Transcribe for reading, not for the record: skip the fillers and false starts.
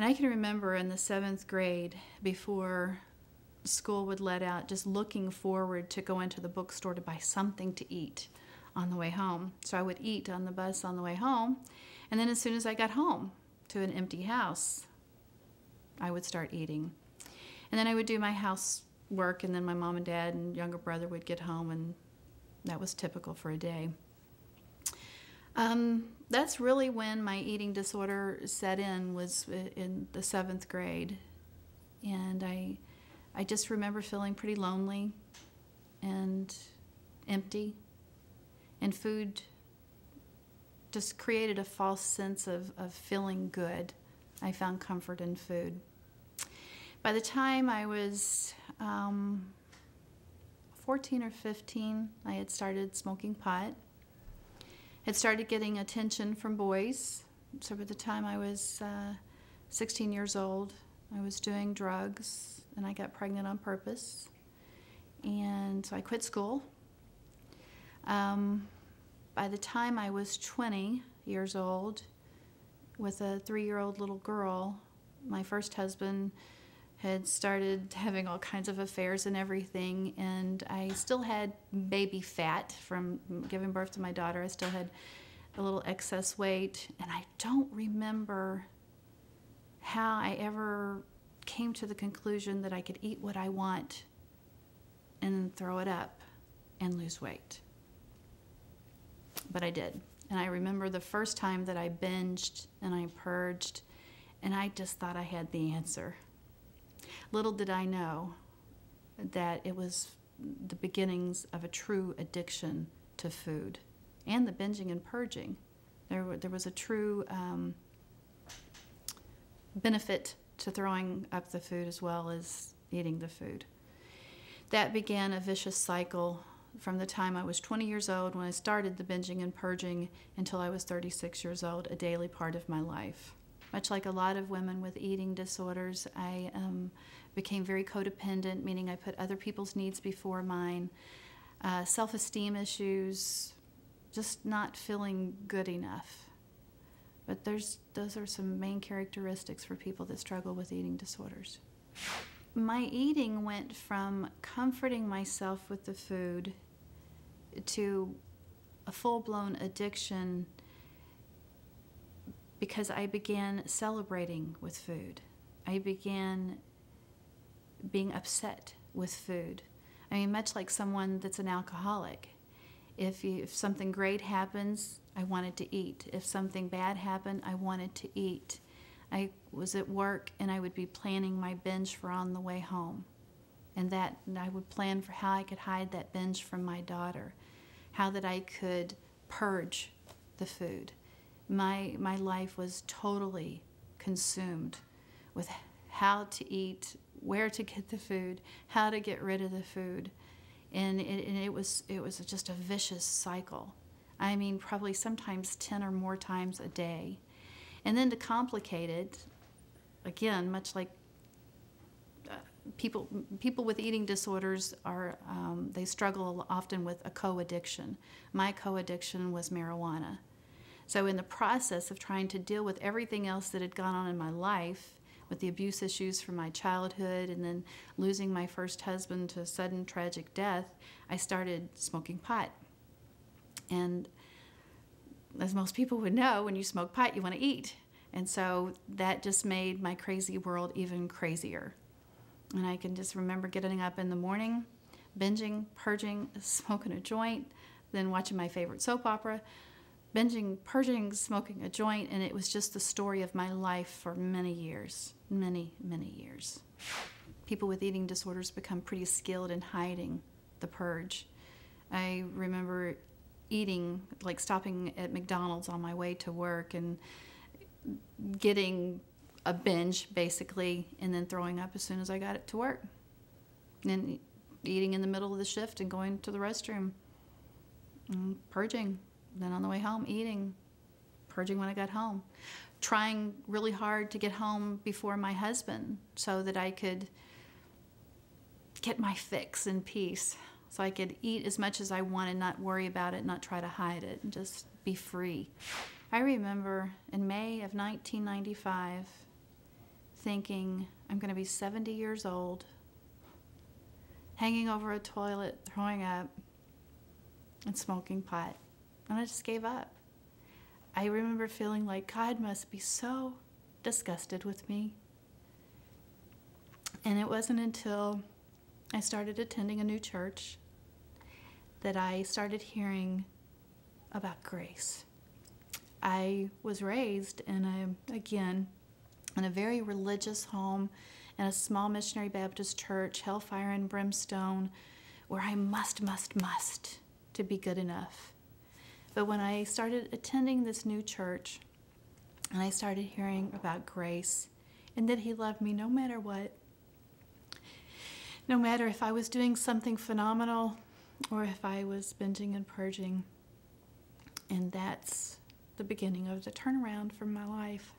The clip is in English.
And I can remember in the 7th grade, before school would let out, just looking forward to go into the bookstore to buy something to eat on the way home. So I would eat on the bus on the way home, and then as soon as I got home to an empty house, I would start eating. And then I would do my housework, and then my mom and dad and younger brother would get home, and that was typical for a day. That's really when my eating disorder set in, was in the 7th grade. And I just remember feeling pretty lonely and empty. And food just created a false sense of feeling good. I found comfort in food. By the time I was 14 or 15, I had started smoking pot. Had started getting attention from boys. So by the time I was 16 years old, I was doing drugs, and I got pregnant on purpose. And so I quit school. By the time I was 20 years old, with a 3-year-old little girl, my first husband had started having all kinds of affairs and everything, and I still had baby fat from giving birth to my daughter. I still had a little excess weight, and I don't remember how I ever came to the conclusion that I could eat what I want and throw it up and lose weight. But I did. And I remember the first time that I binged and I purged, and I just thought I had the answer. Little did I know that it was the beginnings of a true addiction to food, and the binging and purging. There was a true benefit to throwing up the food as well as eating the food. That began a vicious cycle from the time I was 20 years old, when I started the binging and purging, until I was 36 years old, a daily part of my life. Much like a lot of women with eating disorders, I became very codependent, meaning I put other people's needs before mine. Self-esteem issues, just not feeling good enough. But those are some main characteristics for people that struggle with eating disorders. My eating went from comforting myself with the food to a full-blown addiction, because I began celebrating with food. I began being upset with food. I mean, much like someone that's an alcoholic. If something great happens, I wanted to eat. If something bad happened, I wanted to eat. I was at work, and I would be planning my binge for on the way home. And I would plan for how I could hide that binge from my daughter, how that I could purge the food. My life was totally consumed with how to eat, where to get the food, how to get rid of the food. And it was just a vicious cycle. I mean, probably sometimes 10 or more times a day. And then to complicate it, again, much like people with eating disorders they struggle often with a co-addiction. My co-addiction was marijuana. So in the process of trying to deal with everything else that had gone on in my life, with the abuse issues from my childhood and then losing my first husband to a sudden tragic death, I started smoking pot. And as most people would know, when you smoke pot, you want to eat. And so that just made my crazy world even crazier. And I can just remember getting up in the morning, binging, purging, smoking a joint, then watching my favorite soap opera, binging, purging, smoking a joint, and it was just the story of my life for many years, many, many years. People with eating disorders become pretty skilled in hiding the purge. I remember eating, like stopping at McDonald's on my way to work and getting a binge, basically, and then throwing up as soon as I got it to work. And then eating in the middle of the shift and going to the restroom, and purging. Then on the way home, eating, purging when I got home. Trying really hard to get home before my husband so that I could get my fix in peace. So I could eat as much as I wanted, not worry about it, not try to hide it, and just be free. I remember in May of 1995, thinking I'm going to be 70 years old, hanging over a toilet, throwing up, and smoking pot. And I just gave up. I remember feeling like God must be so disgusted with me. And it wasn't until I started attending a new church that I started hearing about grace. I was raised in a very religious home in a small missionary Baptist church, hellfire and brimstone, where I must to be good enough. But when I started attending this new church and I started hearing about grace and that He loved me no matter what, no matter if I was doing something phenomenal or if I was binging and purging, and that's the beginning of the turnaround for my life.